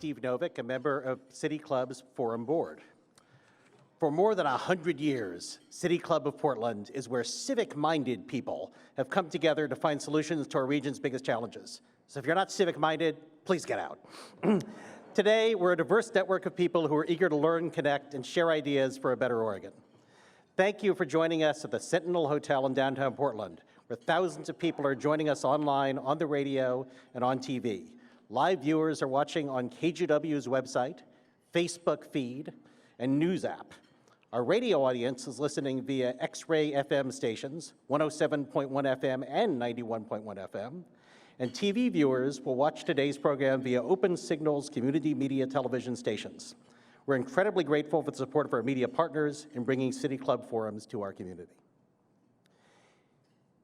Steve Novick, a member of City Club's Forum Board. For more than 100 years, City Club of Portland is where civic-minded people have come together to find solutions to our region's biggest challenges. So if you're not civic-minded, please get out. Today, we're a diverse network of people who are eager to learn, connect, and share ideas for a better Oregon. Thank you for joining us at the Sentinel Hotel in downtown Portland, where thousands of people are joining us online, on the radio, and on TV. Live viewers are watching on KGW's website, Facebook feed, and news app. Our radio audience is listening via X-Ray FM stations, 107.1 FM and 91.1 FM. And TV viewers will watch today's program via Open Signals community media television stations. We're incredibly grateful for the support of our media partners in bringing City Club forums to our community.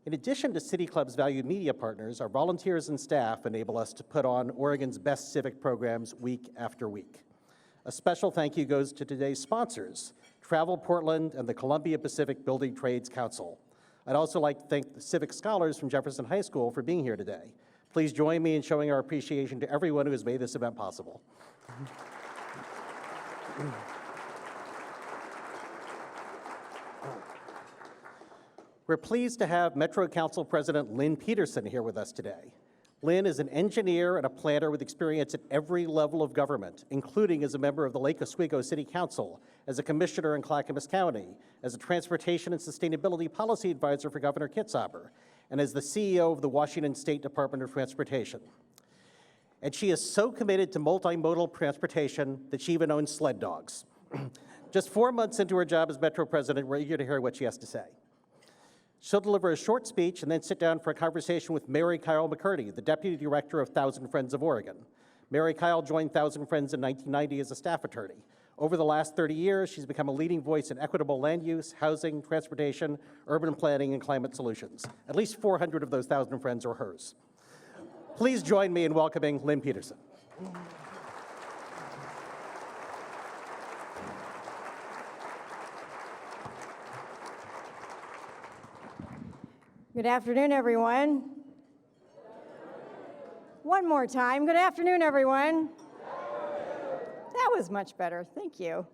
In addition to City Club's valued media partners, our volunteers and staff enable us to put on Oregon's best civic programs week after week. A special thank you goes to today's sponsors, Travel Portland and the Columbia Pacific Building Trades Council. I'd also like to thank the civic scholars from Jefferson High School for being here today. Please join me in showing our appreciation to everyone who has made this event possible. We're pleased to have Metro Council President Lynn Peterson here with us today. Lynn is an engineer and a planner with experience at every level of government, including as a member of the Lake Oswego City Council, as a commissioner in Clackamas County, as a transportation and sustainability policy advisor for Governor Kitzhaber, and as the CEO of the Washington State Department of Transportation. And she is so committed to multimodal transportation that she even owns sled dogs. Just 4 months into her job as Metro President, we're eager to hear what she has to say. She'll deliver a short speech and then sit down for a conversation with Mary Kyle McCurdy, the Deputy Director of Thousand Friends of Oregon. Mary Kyle joined Thousand Friends in 1990 as a staff attorney. Over the last 30 years, she's become a leading voice in equitable land use, housing, transportation, urban planning, and climate solutions. At least 400 of those Thousand Friends are hers. Please join me in welcoming Lynn Peterson. Good afternoon, everyone. One more time. Good afternoon, everyone. That was much better. Thank you.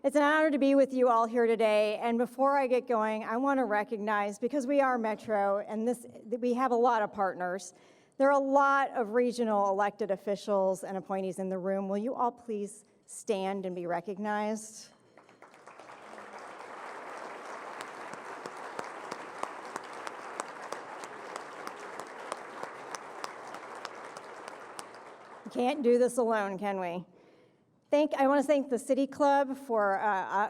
It's an honor to be with you all here today. And before I get going, I want to recognize, because we are Metro and we have a lot of partners, there are a lot of regional elected officials and appointees in the room. Will you all please stand and be recognized? Can't do this alone, can we? I want to thank the City Club for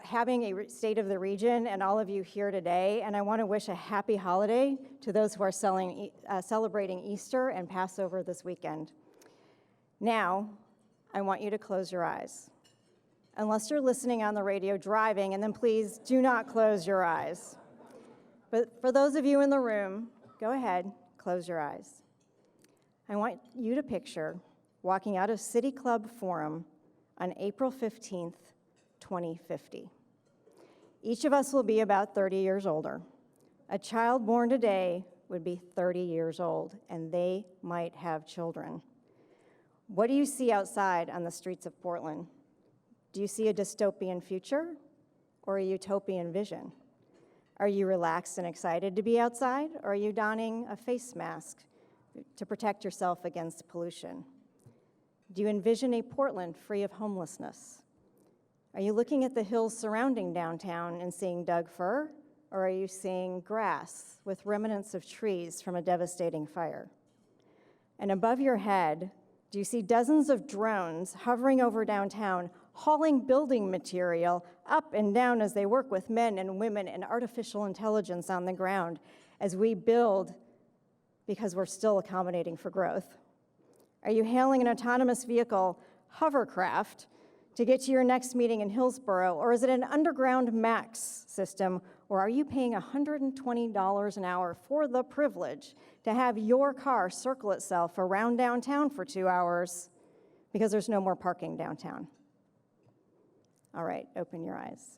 having a State of the Region and all of you here today, and I want to wish a happy holiday to those who are celebrating Easter and Passover this weekend. Now, I want you to close your eyes. Unless you're listening on the radio driving, and then please do not close your eyes. But for those of you in the room, go ahead, close your eyes. I want you to picture walking out of City Club Forum on April 15th, 2050. Each of us will be about 30 years older. A child born today would be 30 years old, and they might have children. What do you see outside on the streets of Portland? Do you see a dystopian future or a utopian vision? Are you relaxed and excited to be outside, or are you donning a face mask to protect yourself against pollution? Do you envision a Portland free of homelessness? Are you looking at the hills surrounding downtown and seeing dug fir, or are you seeing grass with remnants of trees from a devastating fire? And above your head, do you see dozens of drones hovering over downtown, hauling building material up and down as they work with men and women and artificial intelligence on the ground as we build because we're still accommodating for growth? Are you hailing an autonomous vehicle hovercraft to get to your next meeting in Hillsborough, or is it an underground MAX system, or are you paying $120 an hour for the privilege to have your car circle itself around downtown for 2 hours because there's no more parking downtown? All right, open your eyes.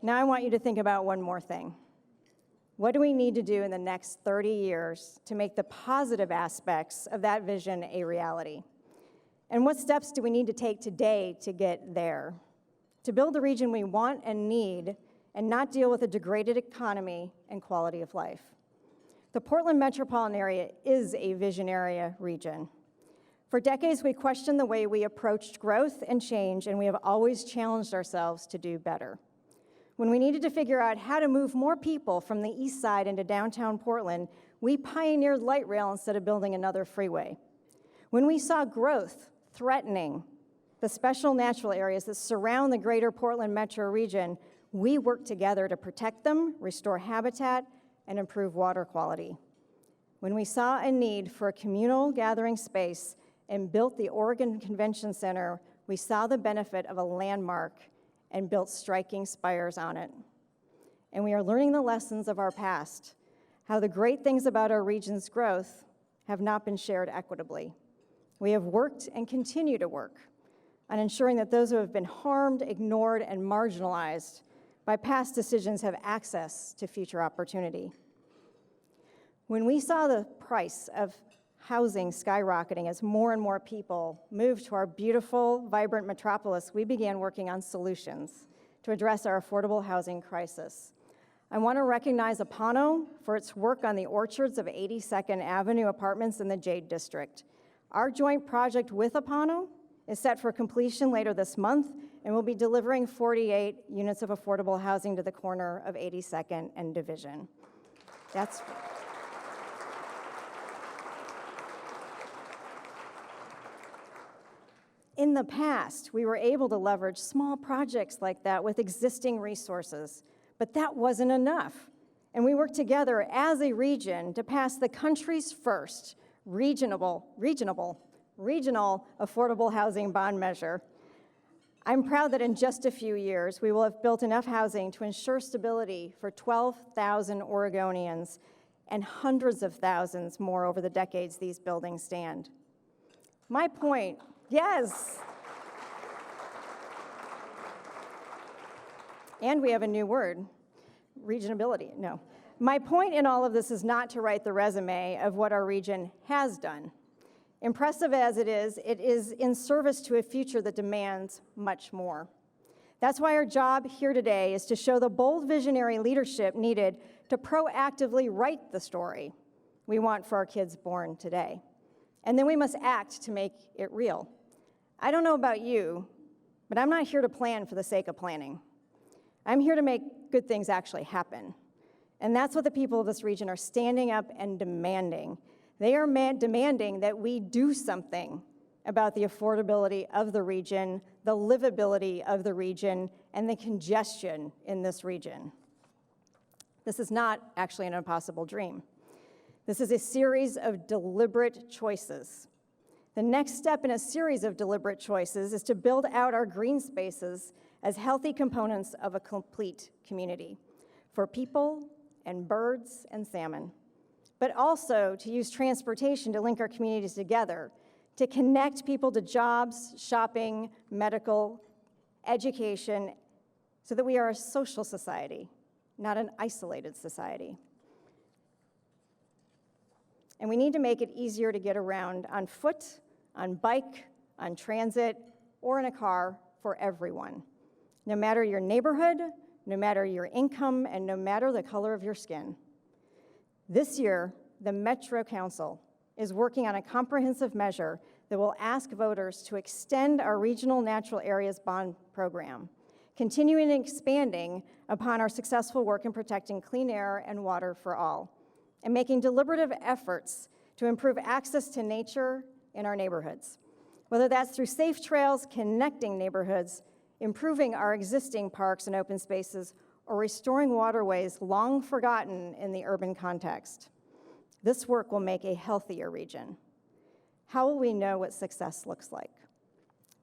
Now I want you to think about one more thing. What do we need to do in the next 30 years to make the positive aspects of that vision a reality? And what steps do we need to take today to get there? To build the region we want and need and not deal with a degraded economy and quality of life. The Portland metropolitan area is a vision area region. For decades, we questioned the way we approached growth and change, and we have always challenged ourselves to do better. When we needed to figure out how to move more people from the east side into downtown Portland, we pioneered light rail instead of building another freeway. When we saw growth threatening the special natural areas that surround the greater Portland metro region, we worked together to protect them, restore habitat, and improve water quality. When we saw a need for a communal gathering space and built the Oregon Convention Center, we saw the benefit of a landmark and built striking spires on it. And we are learning the lessons of our past, how the great things about our region's growth have not been shared equitably. We have worked and continue to work on ensuring that those who have been harmed, ignored, and marginalized by past decisions have access to future opportunity. When we saw the price of housing skyrocketing as more and more people moved to our beautiful, vibrant metropolis, we began working on solutions to address our affordable housing crisis. I want to recognize Apano for its work on the orchards of 82nd Avenue apartments in the Jade District. Our joint project with Apano is set for completion later this month, and we'll be delivering 48 units of affordable housing to the corner of 82nd and Division. In the past, we were able to leverage small projects like that with existing resources, but that wasn't enough. And we worked together as a region to pass the country's first regional affordable housing bond measure. I'm proud that in just a few years, we will have built enough housing to ensure stability for 12,000 Oregonians and hundreds of thousands more over the decades these buildings stand. My point, yes. And we have a new word, regionability, no. My point in all of this is not to write the resume of what our region has done. Impressive as it is in service to a future that demands much more. That's why our job here today is to show the bold visionary leadership needed to proactively write the story we want for our kids born today. And then we must act to make it real. I don't know about you, but I'm not here to plan for the sake of planning. I'm here to make good things actually happen. And that's what the people of this region are standing up and demanding. They are demanding that we do something about the affordability of the region, the livability of the region, and the congestion in this region. This is not actually an impossible dream. This is a series of deliberate choices. The next step in a series of deliberate choices is to build out our green spaces as healthy components of a complete community for people and birds and salmon, but also to use transportation to link our communities together, to connect people to jobs, shopping, medical, education, so that we are a social society, not an isolated society. And we need to make it easier to get around on foot, on bike, on transit, or in a car for everyone, no matter your neighborhood, no matter your income, and no matter the color of your skin. This year, the Metro Council is working on a comprehensive measure that will ask voters to extend our regional natural areas bond program, continuing and expanding upon our successful work in protecting clean air and water for all, and making deliberative efforts to improve access to nature in our neighborhoods, whether that's through safe trails connecting neighborhoods, improving our existing parks and open spaces, or restoring waterways long forgotten in the urban context. This work will make a healthier region. How will we know what success looks like?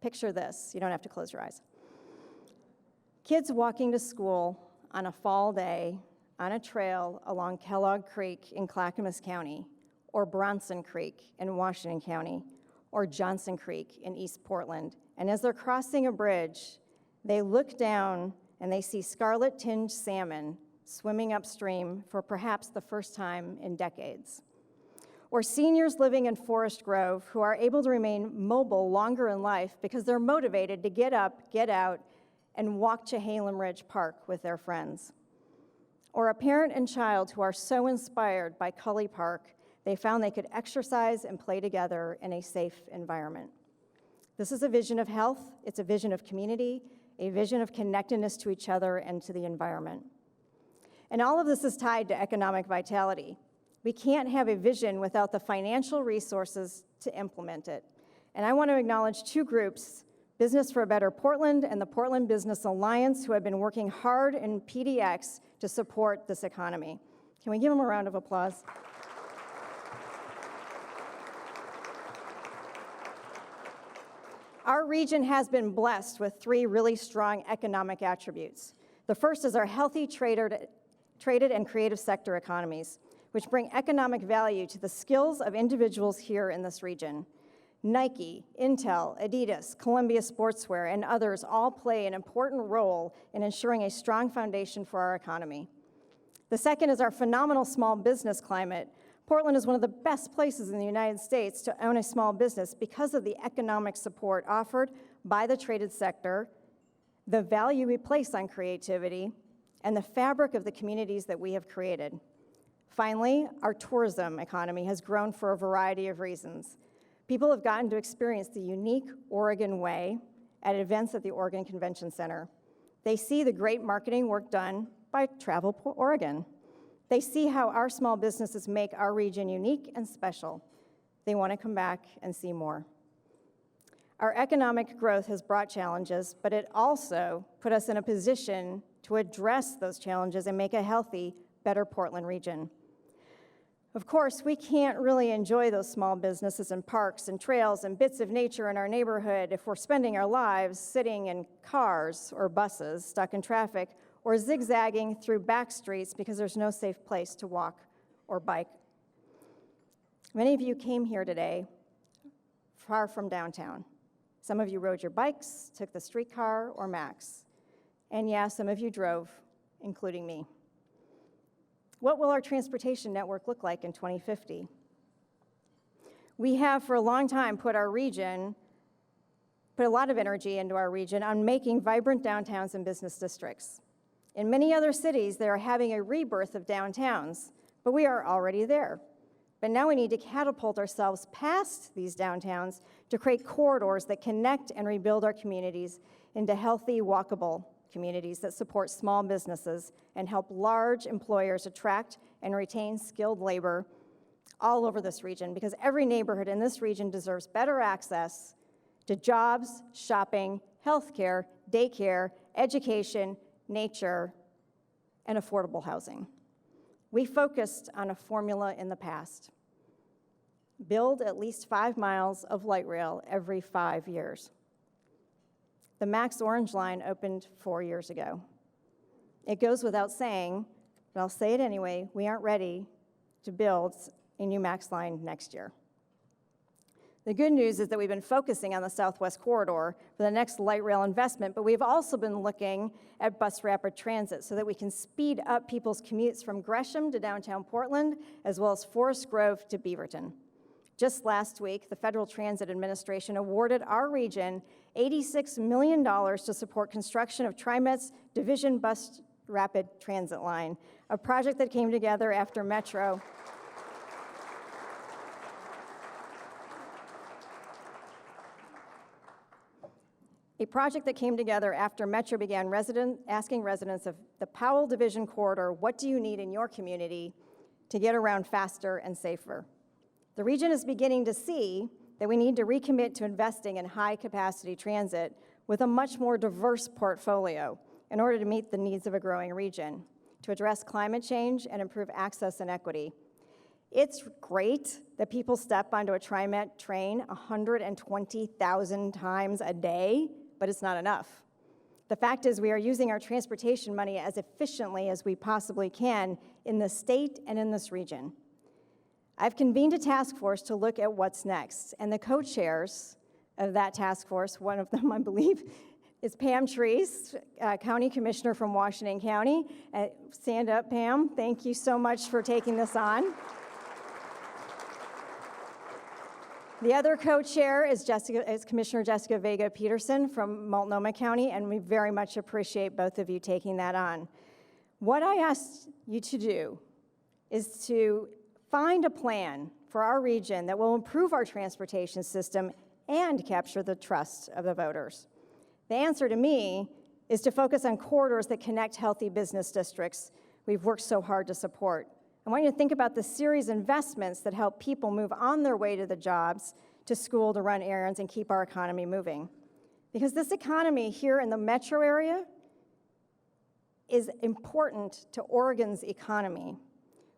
Picture this, you don't have to close your eyes. Kids walking to school on a fall day on a trail along Kellogg Creek in Clackamas County, or Bronson Creek in Washington County, or Johnson Creek in East Portland. And as they're crossing a bridge, they look down and they see scarlet-tinged salmon swimming upstream for perhaps the first time in decades. or seniors living in Forest Grove who are able to remain mobile longer in life because they're motivated to get up, get out, and walk to Halem Ridge Park with their friends. Or a parent and child who are so inspired by Cully Park, they found they could exercise and play together in a safe environment. This is a vision of health, it's a vision of community, a vision of connectedness to each other and to the environment. And all of this is tied to economic vitality. We can't have a vision without the financial resources to implement it. And I want to acknowledge two groups, Business for a Better Portland and the Portland Business Alliance, who have been working hard in PDX to support this economy. Can we give them a round of applause? Our region has been blessed with three really strong economic attributes. The first is our healthy traded and creative sector economies, which bring economic value to the skills of individuals here in this region. Nike, Intel, Adidas, Columbia Sportswear, and others all play an important role in ensuring a strong foundation for our economy. The second is our phenomenal small business climate. Portland is one of the best places in the United States to own a small business because of the economic support offered by the traded sector, the value we place on creativity, and the fabric of the communities that we have created. Finally, our tourism economy has grown for a variety of reasons. People have gotten to experience the unique Oregon way at events at the Oregon Convention Center. They see the great marketing work done by Travel Oregon. They see how our small businesses make our region unique and special. They want to come back and see more. Our economic growth has brought challenges, but it also put us in a position to address those challenges and make a healthy, better Portland region. Of course, we can't really enjoy those small businesses and parks and trails and bits of nature in our neighborhood if we're spending our lives sitting in cars or buses stuck in traffic or zigzagging through back streets because there's no safe place to walk or bike. Many of you came here today far from downtown. Some of you rode your bikes, took the streetcar or MAX. And yeah, some of you drove, including me. What will our transportation network look like in 2050? We have for a long time put a lot of energy into our region on making vibrant downtowns and business districts. In many other cities, they are having a rebirth of downtowns, but we are already there. But now we need to catapult ourselves past these downtowns to create corridors that connect and rebuild our communities into healthy, walkable communities that support small businesses and help large employers attract and retain skilled labor all over this region, because every neighborhood in this region deserves better access to jobs, shopping, healthcare, daycare, education, nature, and affordable housing. We focused on a formula in the past. Build at least 5 miles of light rail every 5 years. The Max Orange Line opened 4 years ago. It goes without saying, but I'll say it anyway, we aren't ready to build a new Max line next year. The good news is that we've been focusing on the Southwest Corridor for the next light rail investment, but we've also been looking at bus rapid transit so that we can speed up people's commutes from Gresham to downtown Portland, as well as Forest Grove to Beaverton. Just last week, the Federal Transit Administration awarded our region $86 million to support construction of TriMet's Division Bus Rapid Transit Line, a project that came together after Metro. A project that came together after Metro began asking residents of the Powell Division Corridor, what do you need in your community to get around faster and safer? The region is beginning to see that we need to recommit to investing in high-capacity transit with a much more diverse portfolio in order to meet the needs of a growing region, to address climate change and improve access and equity. It's great that people step onto a TriMet train 120,000 times a day, but it's not enough. The fact is we are using our transportation money as efficiently as we possibly can in the state and in this region. I've convened a task force to look at what's next, and the co-chairs of that task force, one of them, I believe, is Pam Treese, County Commissioner from Washington County. Stand up, Pam. Thank you so much for taking this on. The other co-chair is Commissioner Jessica Vega Peterson from Multnomah County, and we very much appreciate both of you taking that on. What I asked you to do is to find a plan for our region that will improve our transportation system and capture the trust of the voters. The answer to me is to focus on corridors that connect healthy business districts we've worked so hard to support. I want you to think about the series of investments that help people move on their way to the jobs, to school, to run errands, and keep our economy moving. Because this economy here in the metro area is important to Oregon's economy.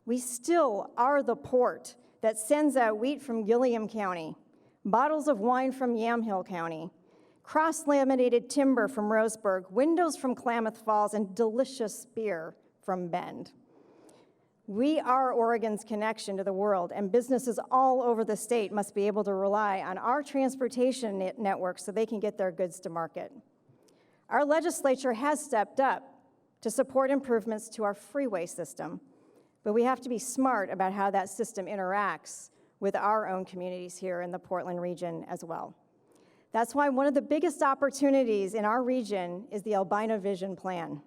We still are the port that sends out wheat from Gilliam County, bottles of wine from Yamhill County, cross-laminated timber from Roseburg, windows from Klamath Falls, and delicious beer from Bend. We are Oregon's connection to the world, and businesses all over the state must be able to rely on our transportation network so they can get their goods to market. Our legislature has stepped up to support improvements to our freeway system, but we have to be smart about how that system interacts with our own communities here in the Portland region as well. That's why one of the biggest opportunities in our region is the Albina Vision Plan.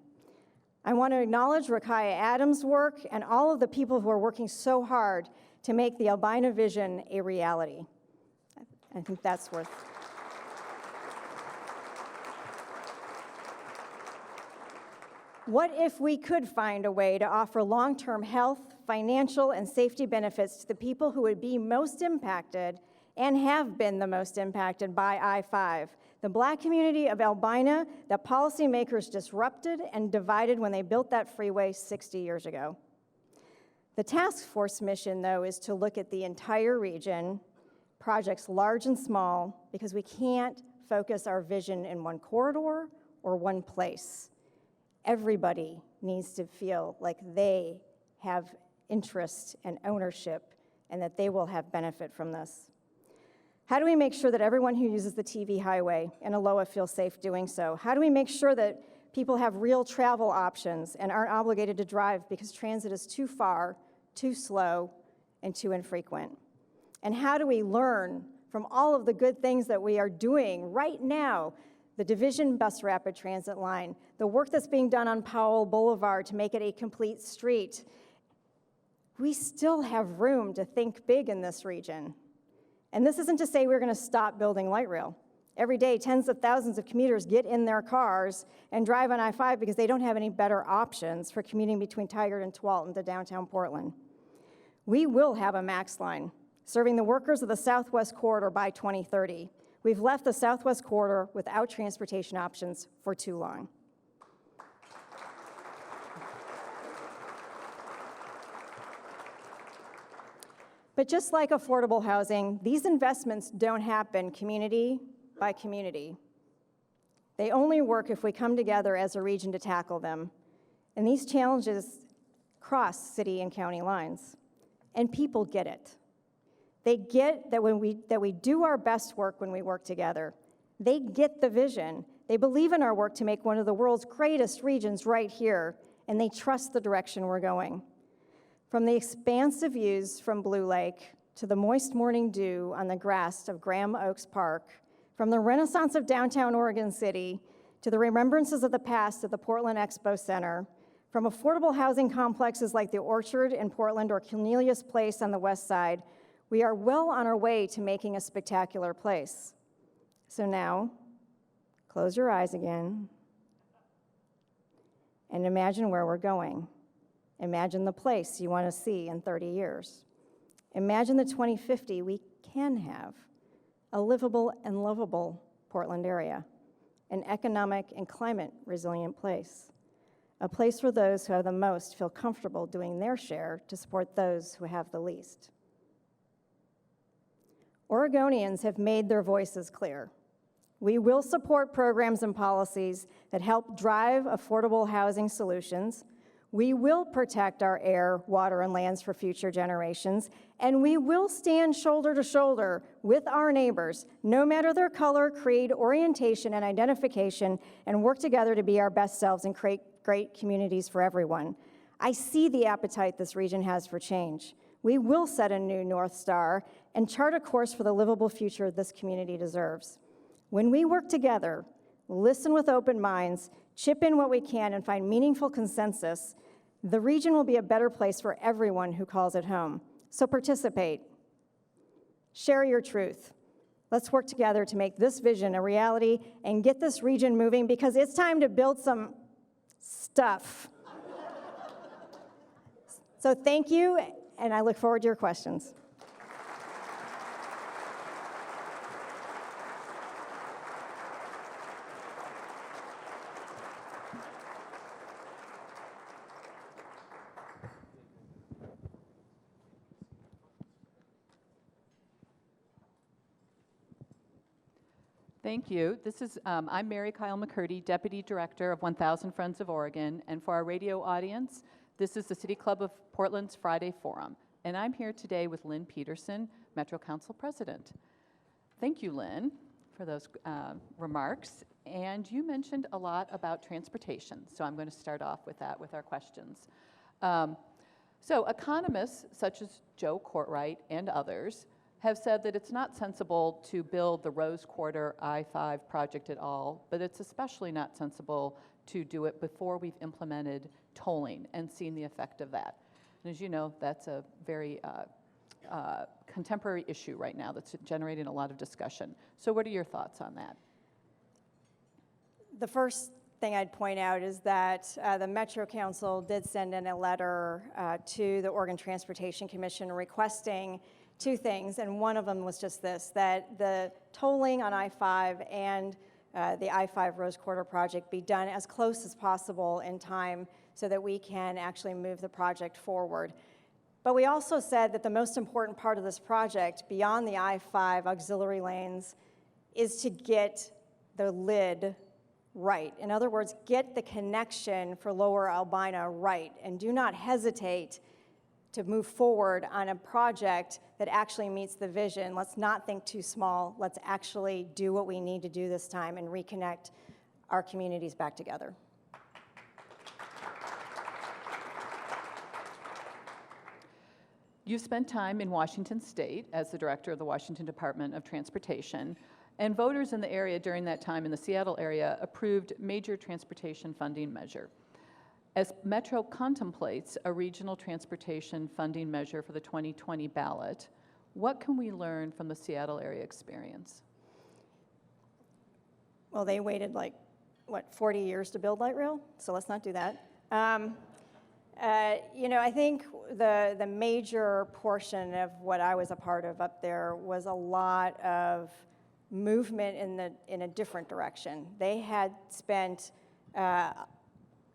I want to acknowledge Rakaya Adams' work and all of the people who are working so hard to make the Albina Vision a reality. I think that's worth. What if we could find a way to offer long-term health, financial, and safety benefits to the people who would be most impacted and have been the most impacted by I-5, the Black community of Albina that policymakers disrupted and divided when they built that freeway 60 years ago? The task force mission, though, is to look at the entire region, projects large and small, because we can't focus our vision in one corridor or one place. Everybody needs to feel like they have interest and ownership and that they will have benefit from this. How do we make sure that everyone who uses the TV highway in Aloha feels safe doing so? How do we make sure that people have real travel options and aren't obligated to drive because transit is too far, too slow, and too infrequent? And how do we learn from all of the good things that we are doing right now? The Division Bus Rapid Transit line, the work that's being done on Powell Boulevard to make it a complete street. We still have room to think big in this region. And this isn't to say we're going to stop building light rail. Every day, tens of thousands of commuters get in their cars and drive on I-5 because they don't have any better options for commuting between Tigard and Tualatin to downtown Portland. We will have a MAX line serving the workers of the Southwest Corridor by 2030. We've left the Southwest Corridor without transportation options for too long. But just like affordable housing, these investments don't happen community by community. They only work if we come together as a region to tackle them. And these challenges cross city and county lines. And people get it. They get that we do our best work when we work together. They get the vision. They believe in our work to make one of the world's greatest regions right here, and they trust the direction we're going. From the expansive views from Blue Lake to the moist morning dew on the grass of Graham Oaks Park, from the renaissance of downtown Oregon City to the remembrances of the past at the Portland Expo Center, from affordable housing complexes like the Orchard in Portland or Cornelius Place on the west side, we are well on our way to making a spectacular place. So now, close your eyes again and imagine where we're going. Imagine the place you want to see in 30 years. Imagine the 2050 we can have, a livable and lovable Portland area, an economic and climate resilient place, a place where those who have the most feel comfortable doing their share to support those who have the least. Oregonians have made their voices clear. We will support programs and policies that help drive affordable housing solutions. We will protect our air, water, and lands for future generations, and we will stand shoulder to shoulder with our neighbors, no matter their color, creed, orientation, and identification, and work together to be our best selves and create great communities for everyone. I see the appetite this region has for change. We will set a new North Star and chart a course for the livable future this community deserves. When we work together, listen with open minds, chip in what we can, and find meaningful consensus, the region will be a better place for everyone who calls it home. So participate. Share your truth. Let's work together to make this vision a reality and get this region moving, because it's time to build some stuff. So thank you, and I look forward to your questions. Thank you. I'm Mary Kyle McCurdy, Deputy Director of 1000 Friends of Oregon, and for our radio audience, this is the City Club of Portland's Friday Forum, and I'm here today with Lynn Peterson, Metro Council President. Thank you, Lynn, for those remarks, and you mentioned a lot about transportation, so I'm going to start off with that with our questions. So economists such as Joe Courtwright and others have said that it's not sensible to build the Rose Quarter I-5 project at all, but it's especially not sensible to do it before we've implemented tolling and seen the effect of that. And as you know, that's a very contemporary issue right now that's generating a lot of discussion. So what are your thoughts on that? The first thing I'd point out is that the Metro Council did send in a letter to the Oregon Transportation Commission requesting two things, and one of them was just this, that the tolling on I-5 and the I-5 Rose Quarter project be done as close as possible in time so that we can actually move the project forward. But we also said that the most important part of this project, beyond the I-5 auxiliary lanes, is to get the lid right. In other words, get the connection for Lower Albina right, and do not hesitate to move forward on a project that actually meets the vision. Let's not think too small. Let's actually do what we need to do this time and reconnect our communities back together. You spent time in Washington State as the director of the Washington Department of Transportation, and voters in the area during that time in the Seattle area approved major transportation funding measure. As Metro contemplates a regional transportation funding measure for the 2020 ballot, what can we learn from the Seattle area experience? Well, they waited 40 years to build light rail, so let's not do that. I think the major portion of what I was a part of up there was a lot of movement in a different direction. They had spent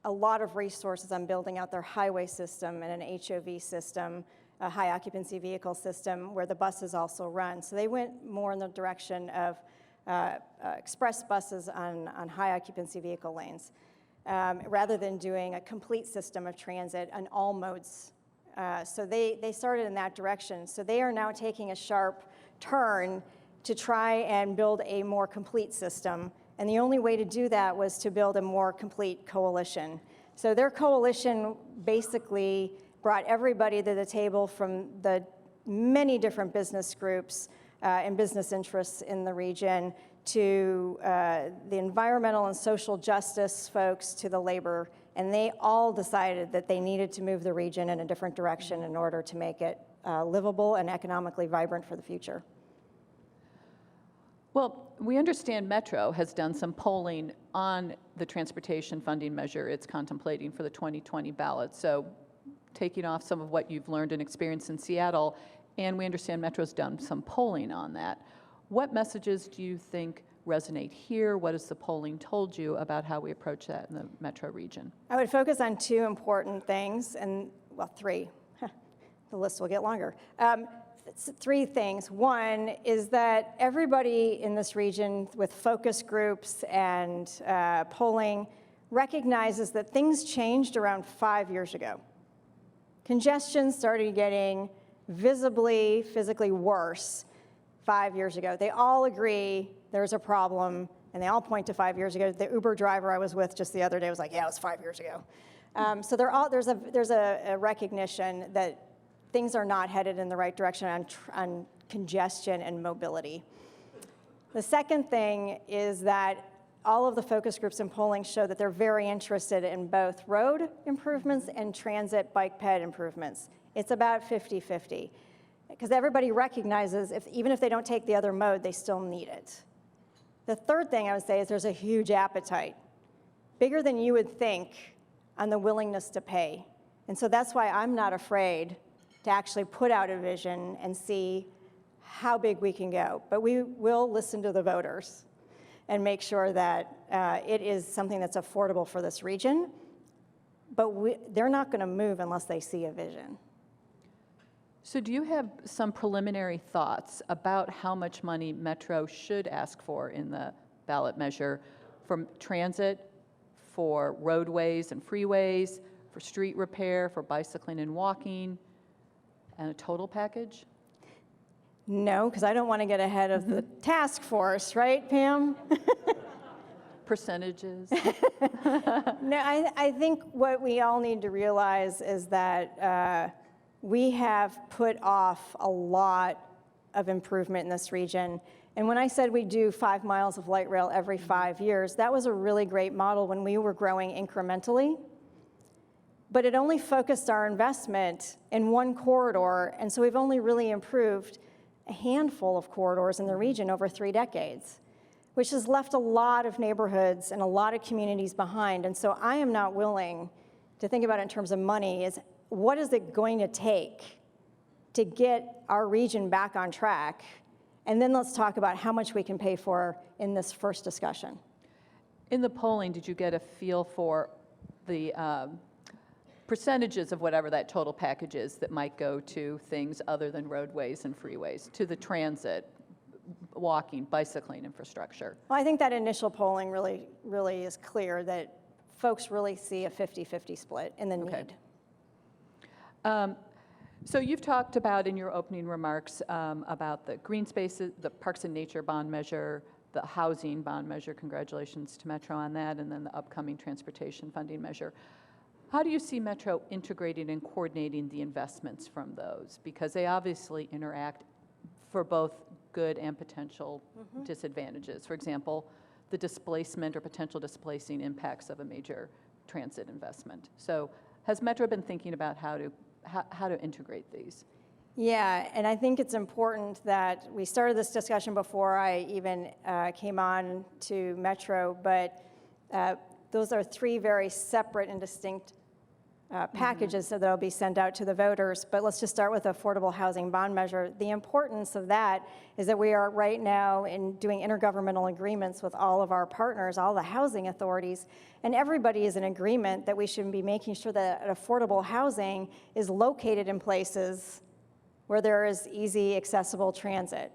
a lot of resources on building out their highway system and an HOV system, a high occupancy vehicle system where the buses also run. So they went more in the direction of express buses on high occupancy vehicle lanes, rather than doing a complete system of transit on all modes. So they started in that direction. So they are now taking a sharp turn to try and build a more complete system. And the only way to do that was to build a more complete coalition. So their coalition basically brought everybody to the table from the many different business groups and business interests in the region, to the environmental and social justice folks, to the labor, and they all decided that they needed to move the region in a different direction in order to make it livable and economically vibrant for the future. Well, we understand Metro has done some polling on the transportation funding measure it's contemplating for the 2020 ballot. So taking off some of what you've learned and experienced in Seattle, and we understand Metro's done some polling on that. What messages do you think resonate here? What has the polling told you about how we approach that in the Metro region? I would focus on two important things, and well, three. The list will get longer. Three things. One is that everybody in this region with focus groups and polling recognizes that things changed around 5 years ago. Congestion started getting visibly, physically worse 5 years ago. They all agree there's a problem, and they all point to 5 years ago. The Uber driver I was with just the other day was like, yeah, it was 5 years ago. So there's a recognition that things are not headed in the right direction on congestion and mobility. The second thing is that all of the focus groups and polling show that they're very interested in both road improvements and transit bike ped improvements. It's about 50-50, because everybody recognizes even if they don't take the other mode, they still need it. The third thing I would say is there's a huge appetite, bigger than you would think, on the willingness to pay. And so that's why I'm not afraid to actually put out a vision and see how big we can go. But we will listen to the voters and make sure that it is something that's affordable for this region. But they're not going to move unless they see a vision. So do you have some preliminary thoughts about how much money Metro should ask for in the ballot measure for transit, for roadways and freeways, for street repair, for bicycling and walking, and a total package? No, because I don't want to get ahead of the task force, right, Pam? Percentages? No, I think what we all need to realize is that we have put off a lot of improvement in this region. And when I said we do 5 miles of light rail every 5 years, that was a really great model when we were growing incrementally. But it only focused our investment in one corridor, and so we've only really improved a handful of corridors in the region over 3 decades, which has left a lot of neighborhoods and a lot of communities behind. And so I am not willing to think about it in terms of money. Is what is it going to take to get our region back on track? And then let's talk about how much we can pay for in this first discussion. In the polling, did you get a feel for the percentages of whatever that total package is that might go to things other than roadways and freeways, to the transit, walking, bicycling infrastructure? Well, I think that initial polling really is clear that folks really see a 50-50 split in the need. So you've talked about in your opening remarks about the green spaces, the Parks and Nature bond measure, the housing bond measure, congratulations to Metro on that, and then the upcoming transportation funding measure. How do you see Metro integrating and coordinating the investments from those? Because they obviously interact for both good and potential disadvantages. For example, the displacement or potential displacing impacts of a major transit investment. So has Metro been thinking about how to integrate these? Yeah, and I think it's important that we started this discussion before I even came on to Metro, but those are 3 very separate and distinct packages that will be sent out to the voters. But let's just start with the affordable housing bond measure. The importance of that is that we are right now doing intergovernmental agreements with all of our partners, all the housing authorities, and everybody is in agreement that we should be making sure that affordable housing is located in places where there is easy, accessible transit,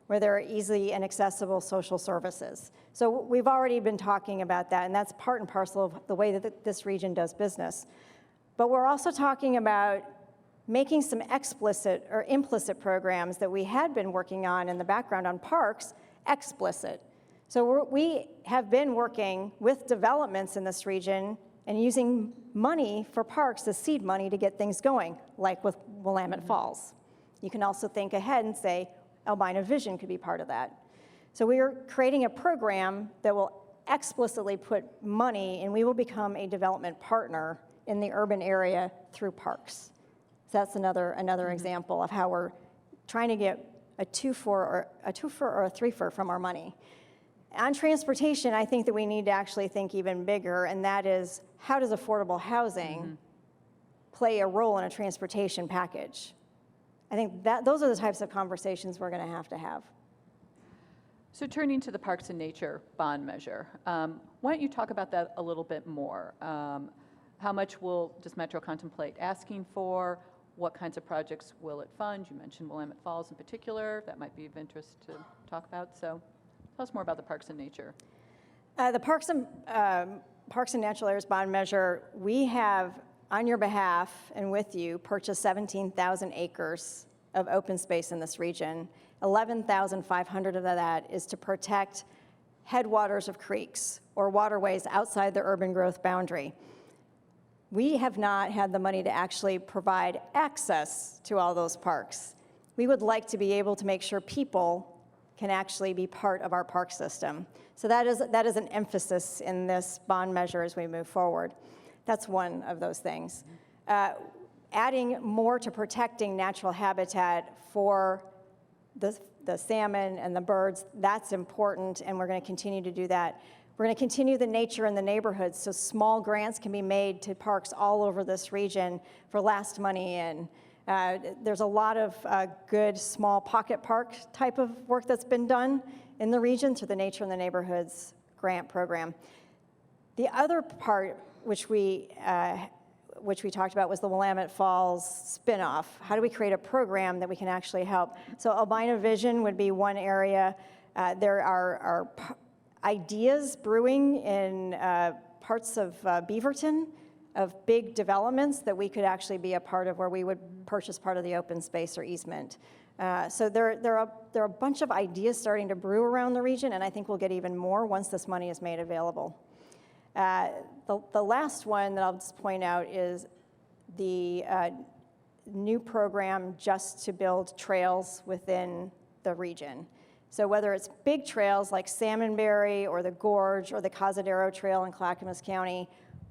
where there are easy and accessible social services. So we've already been talking about that, and that's part and parcel of the way that this region does business. But we're also talking about making some explicit or implicit programs that we had been working on in the background on parks explicit. So we have been working with developments in this region and using money for parks as seed money to get things going, like with Willamette Falls. You can also think ahead and say Albina Vision could be part of that. So we are creating a program that will explicitly put money, and we will become a development partner in the urban area through parks. So that's another example of how we're trying to get a two-for or a three-for from our money. On transportation, I think that we need to actually think even bigger, and that is, how does affordable housing play a role in a transportation package? I think that those are the types of conversations we're going to have. So turning to the Parks and Nature bond measure, why don't you talk about that a little bit more? How much does Metro contemplate asking for? What kinds of projects will it fund? You mentioned Willamette Falls in particular. That might be of interest to talk about. So tell us more about the Parks and Nature. The Parks and Natural Areas bond measure, we have, on your behalf and with you, purchased 17,000 acres of open space in this region. 11,500 of that is to protect headwaters of creeks or waterways outside the urban growth boundary. We have not had the money to actually provide access to all those parks. we would like to be able to make sure people can actually be part of our park system. So that is an emphasis in this bond measure as we move forward. That's one of those things. Adding more to protecting natural habitat for the salmon and the birds, that's important, and we're going to continue to do that. We're going to continue the nature in the neighborhoods, so small grants can be made to parks all over this region for last money in. There's a lot of good small pocket park type of work that's been done in the region through the Nature in the Neighborhoods grant program. The other part which we talked about was the Willamette Falls spinoff. How do we create a program that we can actually help? So albino vision would be one area. There are ideas brewing in parts of Beaverton of big developments that we could actually be a part of, where we would purchase part of the open space or easement. So there are a bunch of ideas starting to brew around the region, and I think we'll get even more once this money is made available. The last one that I'll just point out is the new program just to build trails within the region. So whether it's big trails like Salmonberry or the Gorge or the Cazadero Trail in Clackamas County,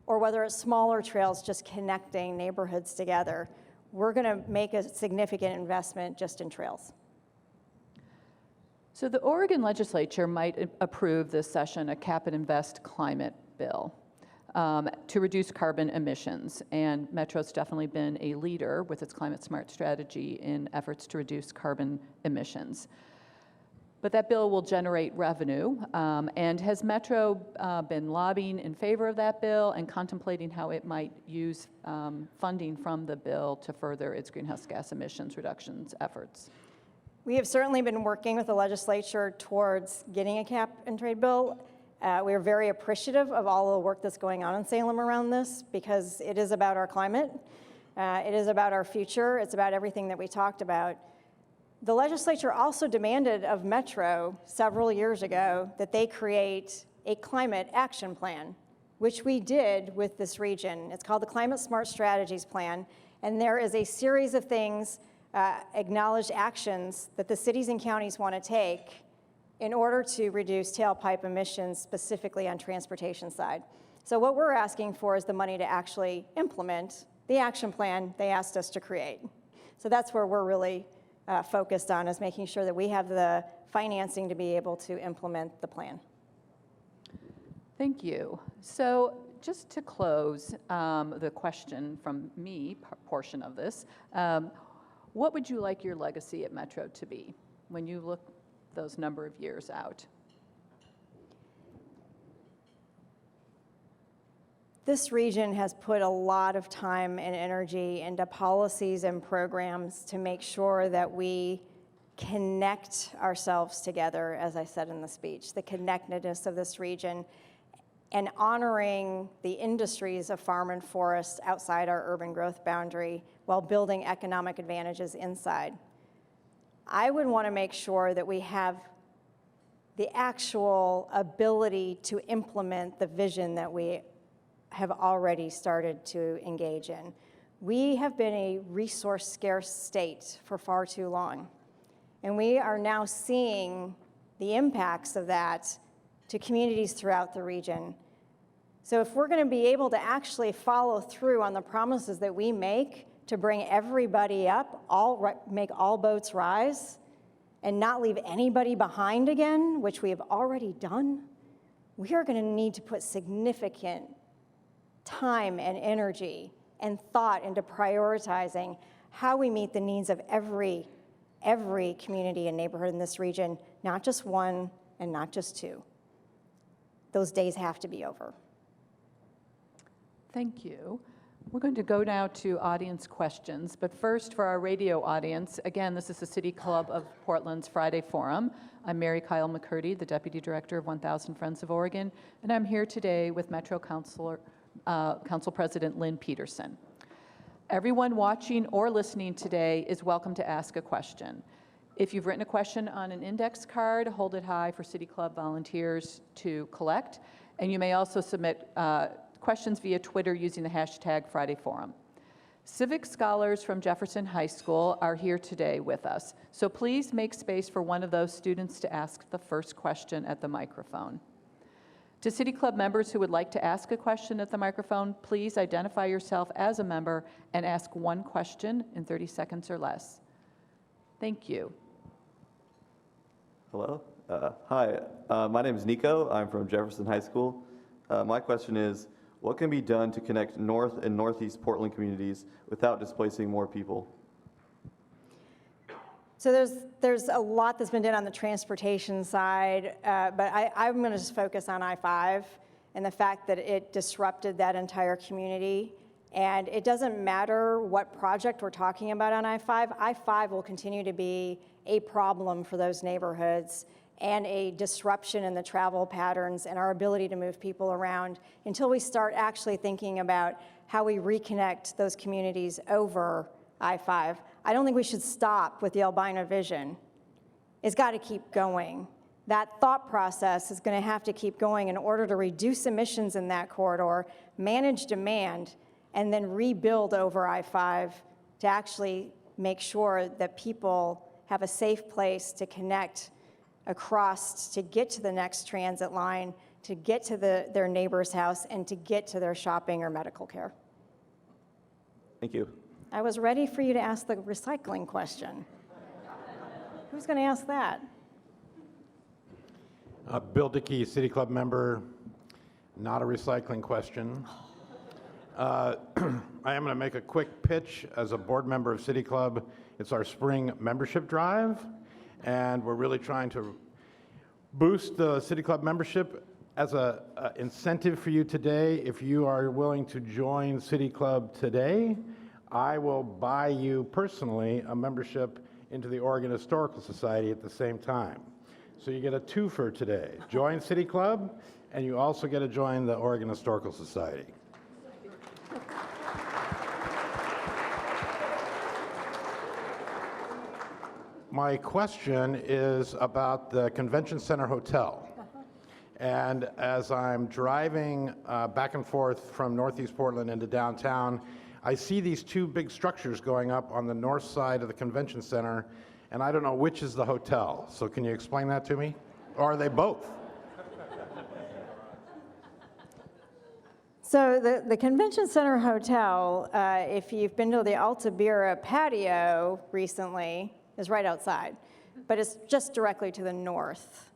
or whether it's smaller trails just connecting neighborhoods together, we're going to make a significant investment just in trails. So the Oregon legislature might approve this session a cap and invest climate bill to reduce carbon emissions. And Metro's definitely been a leader with its climate smart strategy in efforts to reduce carbon emissions. But that bill will generate revenue. And has Metro been lobbying in favor of that bill and contemplating how it might use funding from the bill to further its greenhouse gas emissions reductions efforts? We have certainly been working with the legislature towards getting a cap and trade bill. We are very appreciative of all the work that's going on in Salem around this, because it is about our climate. It is about our future. It's about everything that we talked about. The legislature also demanded of Metro several years ago that they create a climate action plan, which we did with this region. It's called the Climate Smart Strategies Plan, and there is a series of things, acknowledged actions that the cities and counties want to take in order to reduce tailpipe emissions, specifically on transportation side. So what we're asking for is the money to actually implement the action plan they asked us to create. So that's where we're really focused on, is making sure that we have the financing to be able to implement the plan. Thank you. So just to close the question from me portion of this, what would you like your legacy at Metro to be when you look those number of years out? This region has put a lot of time and energy into policies and programs to make sure that we connect ourselves together, as I said in the speech, the connectedness of this region, and honoring the industries of farm and forest outside our urban growth boundary while building economic advantages inside. I would want to make sure that we have the actual ability to implement the vision that we have already started to engage in. We have been a resource-scarce state for far too long, and we are now seeing the impacts of that to communities throughout the region. So if we're going to be able to actually follow through on the promises that we make to bring everybody up, make all boats rise, and not leave anybody behind again, which we have already done, we are going to need to put significant time and energy and thought into prioritizing how we meet the needs of every community and neighborhood in this region, not just one and not just two. Those days have to be over. Thank you. We're going to go now to audience questions, but first for our radio audience, again, this is the City Club of Portland's Friday Forum. I'm Mary Kyle McCurdy, the Deputy Director of 1000 Friends of Oregon, and I'm here today with Metro Council President Lynn Peterson. Everyone watching or listening today is welcome to ask a question. If you've written a question on an index card, hold it high for City Club volunteers to collect, and you may also submit questions via Twitter using the hashtag Friday Forum. Civic scholars from Jefferson High School are here today with us, so please make space for one of those students to ask the first question at the microphone. To City Club members who would like to ask a question at the microphone, please identify yourself as a member and ask one question in 30 seconds or less. Thank you. Hello. Hi, my name is Nico. I'm from Jefferson High School. My question is, what can be done to connect North and Northeast Portland communities without displacing more people? So there's a lot that's been done on the transportation side, but I'm going to just focus on I-5 and the fact that it disrupted that entire community. And it doesn't matter what project we're talking about on I-5. I-5 will continue to be a problem for those neighborhoods and a disruption in the travel patterns and our ability to move people around until we start actually thinking about how we reconnect those communities over I-5. I don't think we should stop with the albino vision. It's got to keep going. That thought process is going to have to keep going in order to reduce emissions in that corridor, manage demand, and then rebuild over I-5 to actually make sure that people have a safe place to connect across, to get to the next transit line, to get to their neighbor's house, and to get to their shopping or medical care. Thank you. I was ready for you to ask the recycling question. Who's going to ask that? Bill Dickey, City Club member, not a recycling question. I am going to make a quick pitch as a board member of City Club. It's our spring membership drive, and we're really trying to boost the City Club membership. As an incentive for you today, if you are willing to join City Club today, I will buy you personally a membership into the Oregon Historical Society at the same time. So you get a twofer today. Join City Club, and you also get to join the Oregon Historical Society. My question is about the Convention Center Hotel. And as I'm driving back and forth from Northeast Portland into downtown, I see these two big structures going up on the north side of the Convention Center, and I don't know which is the hotel. So can you explain that to me? Or are they both? So the Convention Center Hotel, if you've been to the Altabira patio recently, is right outside, but it's just directly to the north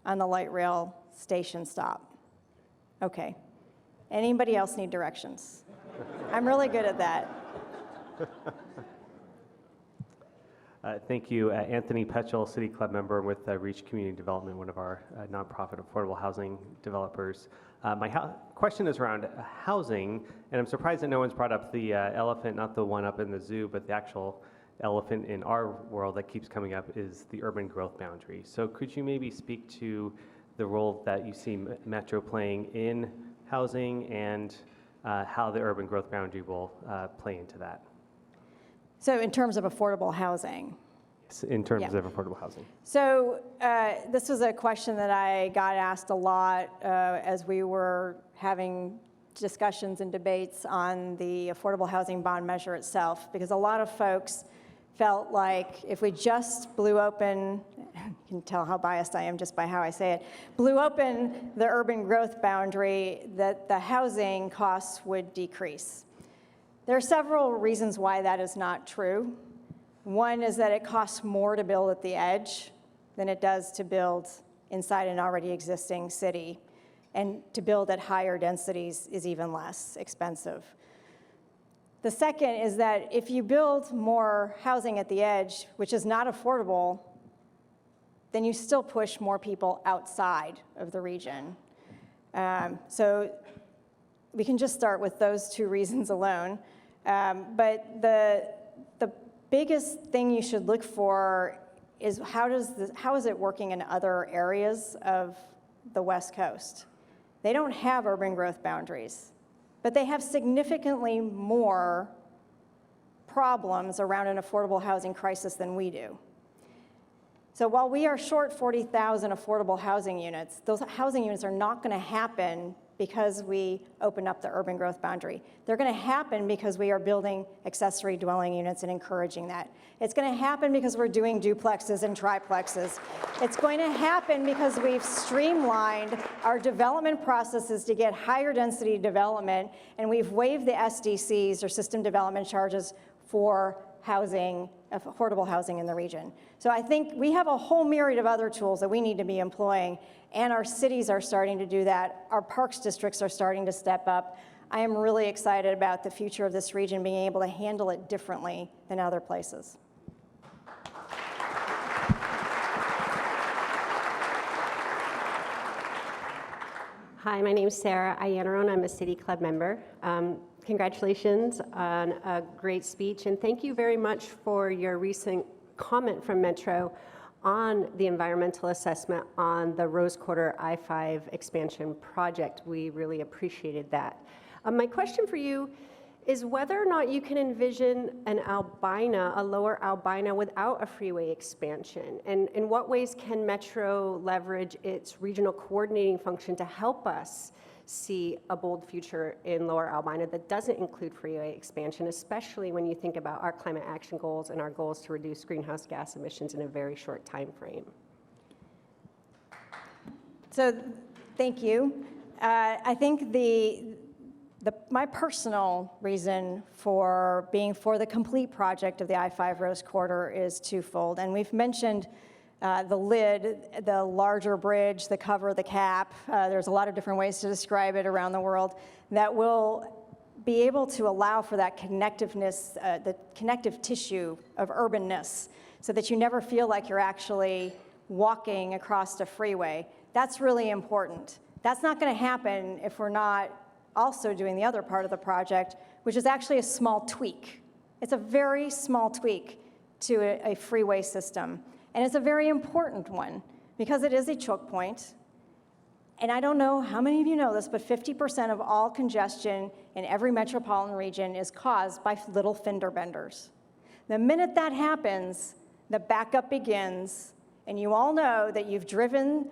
on the light rail station stop. Okay. Anybody else need directions? I'm really good at that. Thank you. Anthony Petchel, City Club member with Reach Community Development, one of our nonprofit affordable housing developers. My question is around housing, and I'm surprised that no one's brought up the elephant, not the one up in the zoo, but the actual elephant in our world that keeps coming up is the urban growth boundary. So could you maybe speak to the role that you see Metro playing in housing and how the urban growth boundary will play into that? So in terms of affordable housing. In terms Yeah. of affordable housing. So this was a question that I got asked a lot as we were having discussions and debates on the affordable housing bond measure itself, because a lot of folks felt like if we just blew open, you can tell how biased I am just by how I say it, blew open the urban growth boundary, that the housing costs would decrease. There are several reasons why that is not true. One is that it costs more to build at the edge than it does to build inside an already existing city. And to build at higher densities is even less expensive. The second is that if you build more housing at the edge, which is not affordable, then you still push more people outside of the region. So we can just start with those two reasons alone. But the biggest thing you should look for is how is it working in other areas of the West Coast? They don't have urban growth boundaries, but they have significantly more problems around an affordable housing crisis than we do. So while we are short 40,000 affordable housing units, those housing units are not going to happen because we open up the urban growth boundary. They're going to happen because we are building accessory dwelling units and encouraging that. It's going to happen because we're doing duplexes and triplexes. It's going to happen because we've streamlined our development processes to get higher density development, and we've waived the SDCs, or system development charges, for housing, affordable housing in the region. So I think we have a whole myriad of other tools that we need to be employing, and our cities are starting to do that. Our parks districts are starting to step up. I am really excited about the future of this region being able to handle it differently than other places. Hi, my name is Sarah Iannarone. I'm a City Club member. Congratulations on a great speech, and thank you very much for your recent comment from Metro on the environmental assessment on the Rose Quarter I-5 expansion project. We really appreciated that. My question for you is whether or not you can envision an Albina, a lower Albina, without a freeway expansion, and in what ways can Metro leverage its regional coordinating function to help us see a bold future in lower Albina that doesn't include freeway expansion, especially when you think about our climate action goals and our goals to reduce greenhouse gas emissions in a very short time frame? So thank you. I think my personal reason for being for the complete project of the I-5 Rose Quarter is twofold. And we've mentioned the lid, the larger bridge, the cover, the cap. There's a lot of different ways to describe it around the world that will be able to allow for that connectiveness, the connective tissue of urbanness, so that you never feel like you're actually walking across a freeway. That's really important. That's not going to happen if we're not also doing the other part of the project, which is actually a small tweak. It's a very small tweak to a freeway system. And it's a very important one because it is a choke point. And I don't know how many of you know this, but 50% of all congestion in every metropolitan region is caused by little fender benders. The minute that happens, the backup begins, and you all know that you've driven,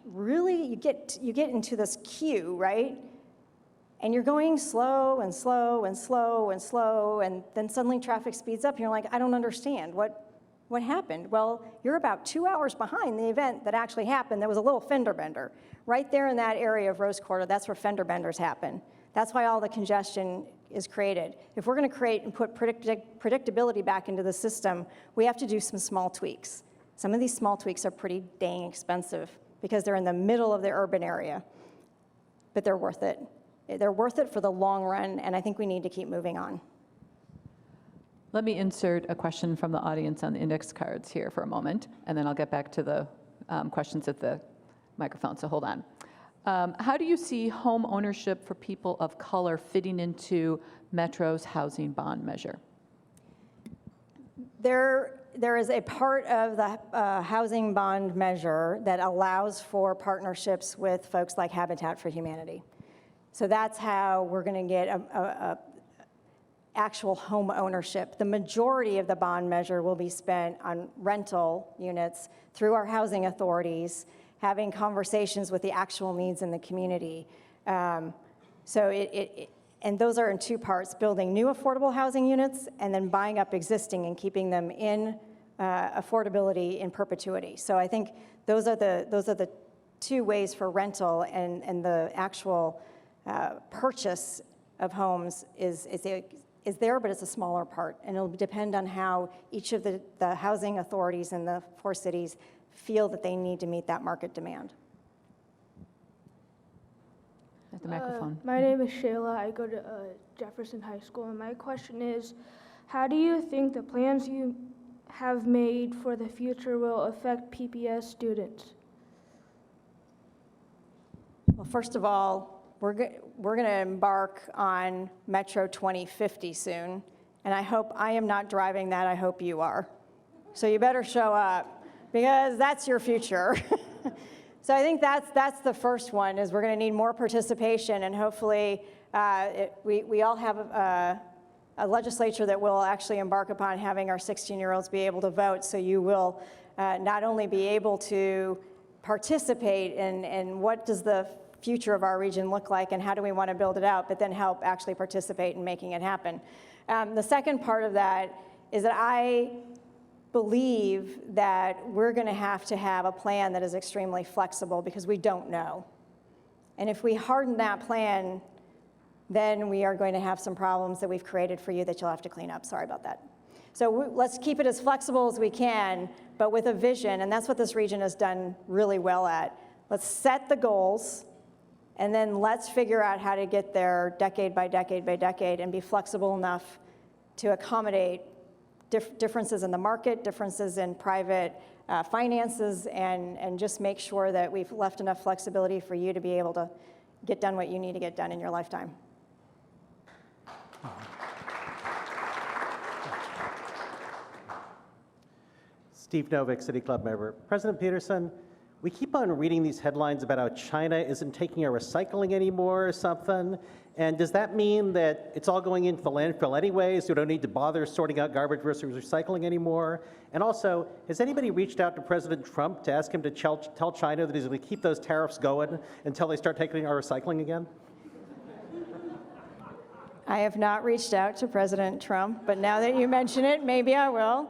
really, you get into this queue, right? And you're going slow and slow and slow and slow, and then suddenly traffic speeds up, and you're like, I don't understand. What happened? Well, you're about 2 hours behind the event that actually happened. There was a little fender bender. Right there in that area of Rose Quarter, that's where fender benders happen. That's why all the congestion is created. If we're going to create and put predictability back into the system, we have to do some small tweaks. Some of these small tweaks are pretty dang expensive because they're in the middle of the urban area, but they're worth it. They're worth it for the long run, and I think we need to keep moving on. Let me insert a question from the audience on the index cards here for a moment, and then I'll get back to the questions at the microphone, so hold on. How do you see home ownership for people of color fitting into Metro's housing bond measure? There is a part of the housing bond measure that allows for partnerships with folks like Habitat for Humanity. So that's how we're going to get a actual home ownership. The majority of the bond measure will be spent on rental units through our housing authorities, having conversations with the actual needs in the community. And those are in two parts: building new affordable housing units and then buying up existing and keeping them in affordability in perpetuity. So I think those are the two ways for rental, and the actual purchase of homes is there, but it's a smaller part, and it'll depend on how each of the housing authorities in the 4 cities feel that they need to meet that market demand. At the microphone. My name is Shayla. I go to Jefferson High School, and my question is, how do you think the plans you have made for the future will affect PPS students? Well, first of all, we're going to embark on Metro 2050 soon, and I hope I am not driving that. I hope you are. So you better show up, because that's your future. So I think that's the first one, is we're going to need more participation, and hopefully we all have a legislature that will actually embark upon having our 16-year-olds be able to vote, so you will not only be able to participate in what does the future of our region look like and how do we want to build it out, but then help actually participate in making it happen. The second part of that is that I believe that we're going to have a plan that is extremely flexible because we don't know. And if we harden that plan, then we are going to have some problems that we've created for you that you'll have to clean up. Sorry about that. So let's keep it as flexible as we can, but with a vision, and that's what this region has done really well at. Let's set the goals, and then let's figure out how to get there decade by decade by decade and be flexible enough to accommodate differences in the market, differences in private finances, and just make sure that we've left enough flexibility for you to be able to get done what you need to get done in your lifetime. Steve Novick, City Club member. President Peterson, we keep on reading these headlines about how China isn't taking our recycling anymore or something. And does that mean that it's all going into the landfill anyway, so we don't need to bother sorting out garbage versus recycling anymore? And also, has anybody reached out to President Trump to ask him to tell China that he's going to keep those tariffs going until they start taking our recycling again? I have not reached out to President Trump, but now that you mention it, maybe I will.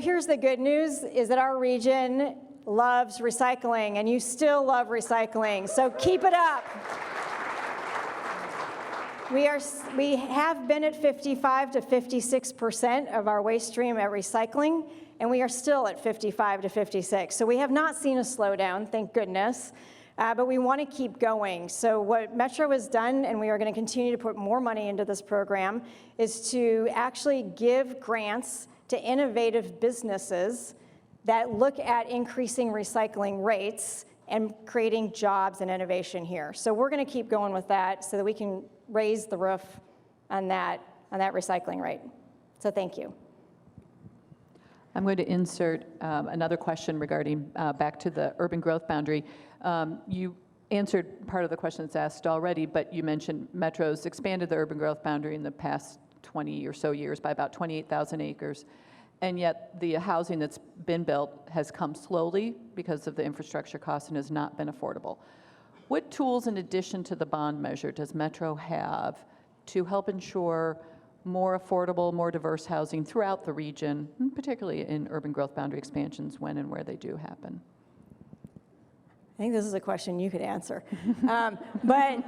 Here's the good news, is that our region loves recycling, and you still love recycling, so keep it up. We have been at 55 to 56% of our waste stream at recycling, and we are still at 55 to 56. So we have not seen a slowdown, thank goodness, but we want to keep going. So what Metro has done, and we are going to continue to put more money into this program, is to actually give grants to innovative businesses that look at increasing recycling rates and creating jobs and innovation here. So we're going to keep going with that so that we can raise the roof on that recycling rate. So thank you. I'm going to insert another question regarding back to the urban growth boundary. You answered part of the question that's asked already, but you mentioned Metro's expanded the urban growth boundary in the past 20 or so years by about 28,000 acres. And yet the housing that's been built has come slowly because of the infrastructure costs and has not been affordable. What tools, in addition to the bond measure, does Metro have to help ensure more affordable, more diverse housing throughout the region, particularly in urban growth boundary expansions when and where they do happen? I think this is a question you could answer. But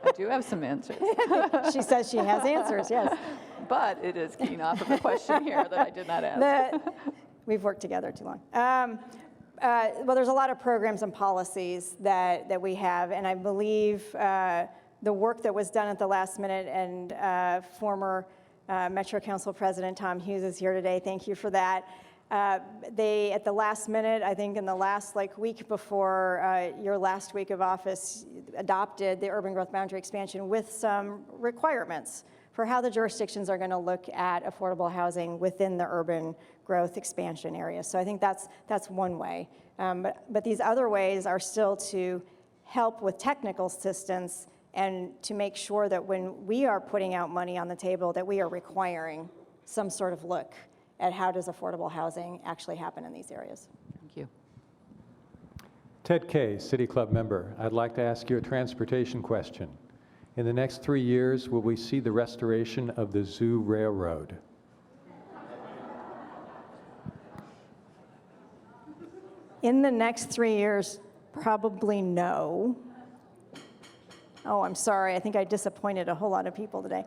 I do have some answers. She says she has answers, yes. But it is keying off of a question here that I did not ask. We've worked together too long. Well, there's a lot of programs and policies that we have, and I believe the work that was done at the last minute, and former Metro Council President Tom Hughes is here today. Thank you for that. They, at the last minute, I think in the last week before your last week of office, adopted the urban growth boundary expansion with some requirements for how the jurisdictions are going to look at affordable housing within the urban growth expansion area. So I think that's one way. But these other ways are still to help with technical assistance and to make sure that when we are putting out money on the table, that we are requiring some sort of look at how does affordable housing actually happen in these areas. Thank you. Ted Kay, City Club member. I'd like to ask you a transportation question. In the next 3 years, will we see the restoration of the Zoo Railroad? In the next 3 years, probably no. Oh, I'm sorry. I think I disappointed a whole lot of people today.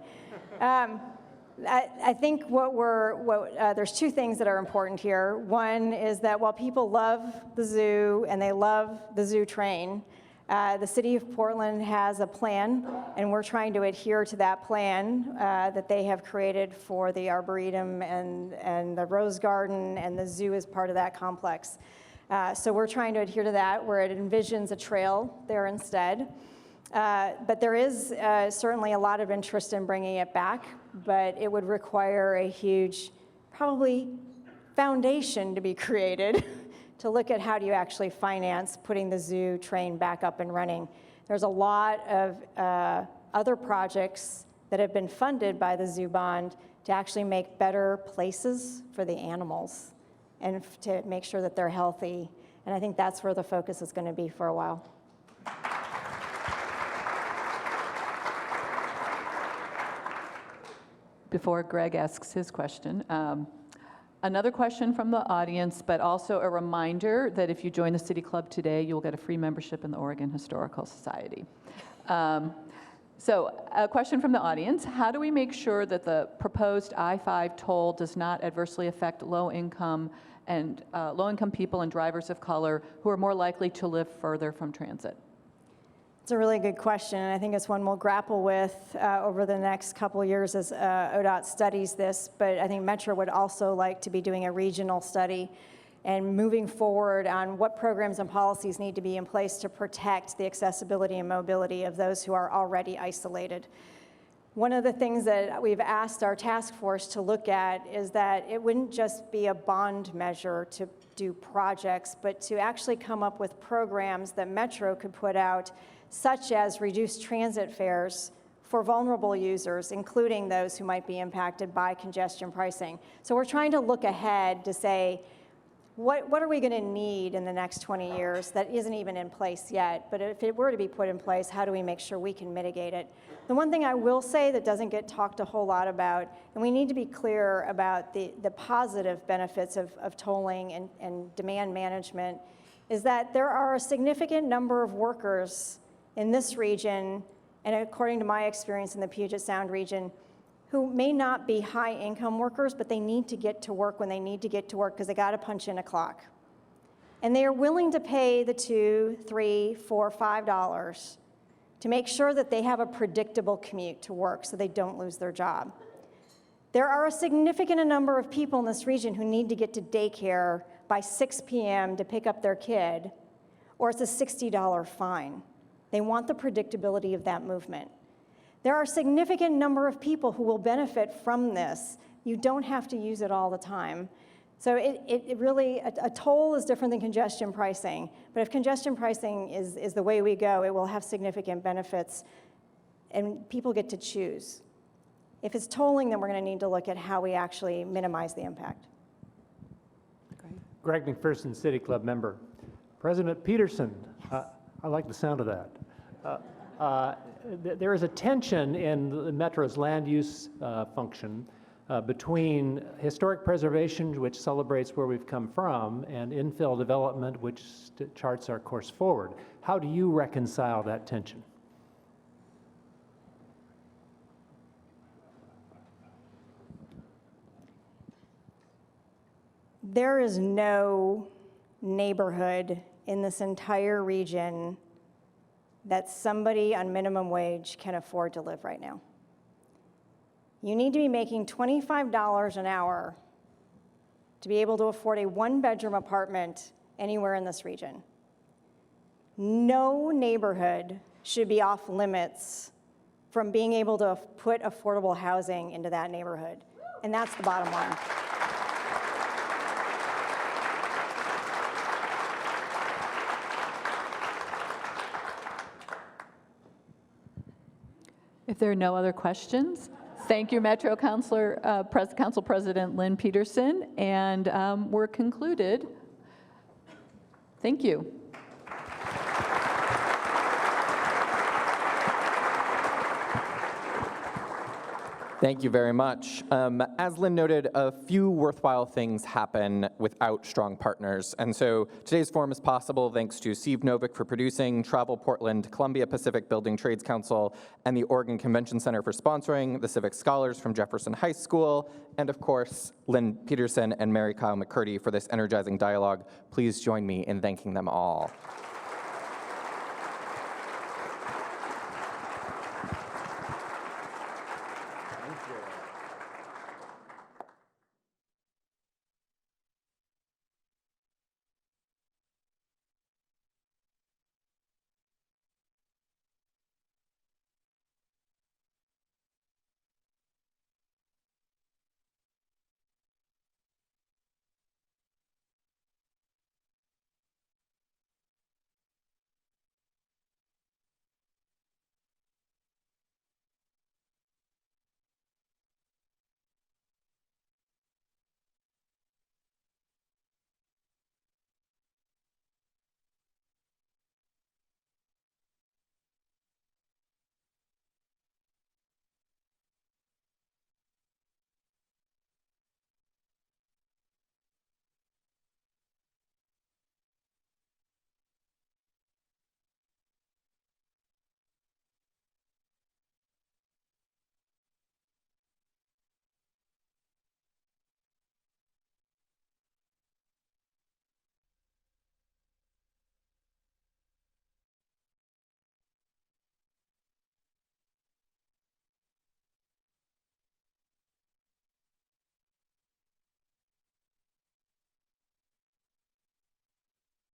I think there's two things that are important here. One is that while people love the zoo and they love the zoo train, the city of Portland has a plan, and we're trying to adhere to that plan that they have created for the Arboretum and the Rose Garden, and the zoo is part of that complex. So we're trying to adhere to that, where it envisions a trail there instead. But there is certainly a lot of interest in bringing it back, but it would require a huge, probably, foundation to be created to look at how do you actually finance putting the zoo train back up and running. There's a lot of other projects that have been funded by the zoo bond to actually make better places for the animals and to make sure that they're healthy. And I think that's where the focus is going to be for a while. Before Greg asks his question, another question from the audience, but also a reminder that if you join the City Club today, you'll get a free membership in the Oregon Historical Society. So a question from the audience: how do we make sure that the proposed I-5 toll does not adversely affect low-income people and drivers of color who are more likely to live further from transit? It's a really good question, and I think it's one we'll grapple with over the next couple of years as ODOT studies this, but I think Metro would also like to be doing a regional study and moving forward on what programs and policies need to be in place to protect the accessibility and mobility of those who are already isolated. One of the things that we've asked our task force to look at is that it wouldn't just be a bond measure to do projects, but to actually come up with programs that Metro could put out, such as reduced transit fares for vulnerable users, including those who might be impacted by congestion pricing. So we're trying to look ahead to say, what are we going to need in the next 20 years that isn't even in place yet? But if it were to be put in place, how do we make sure we can mitigate it? The one thing I will say that doesn't get talked a whole lot about, and we need to be clear about the positive benefits of tolling and demand management, is that there are a significant number of workers in this region, and according to my experience in the Puget Sound region, who may not be high-income workers, but they need to get to work when they need to get to work because they got to punch in a clock. And they are willing to pay the $2, $3, $4, $5 to make sure that they have a predictable commute to work so they don't lose their job. There are a significant number of people in this region who need to get to daycare by 6 p.m. to pick up their kid, or it's a $60 fine. They want the predictability of that movement. There are a significant number of people who will benefit from this. You don't have to use it all the time. So it really, a toll is different than congestion pricing, but if congestion pricing is the way we go, it will have significant benefits, and people get to choose. If it's tolling, then we're going to need to look at how we actually minimize the impact. Greg McPherson, City Club member. President Peterson, I like the sound of that. There is a tension in the Metro's land use function between historic preservation, which celebrates where we've come from, and infill development, which charts our course forward. How do you reconcile that tension? There is no neighborhood in this entire region that somebody on minimum wage can afford to live right now. You need to be making $25 an hour to be able to afford a one-bedroom apartment anywhere in this region. No neighborhood should be off limits from being able to put affordable housing into that neighborhood. And that's the bottom line. If there are no other questions, thank you, Metro Council President Lynn Peterson, and we're concluded. Thank you. Thank you very much. As Lynn noted, a few worthwhile things happen without strong partners. And so today's forum is possible thanks to Steve Novick for producing, Travel Portland, Columbia Pacific Building Trades Council, and the Oregon Convention Center for sponsoring, the Civic Scholars from Jefferson High School, and of course, Lynn Peterson and Mary Kyle McCurdy for this energizing dialogue. Please join me in thanking them all.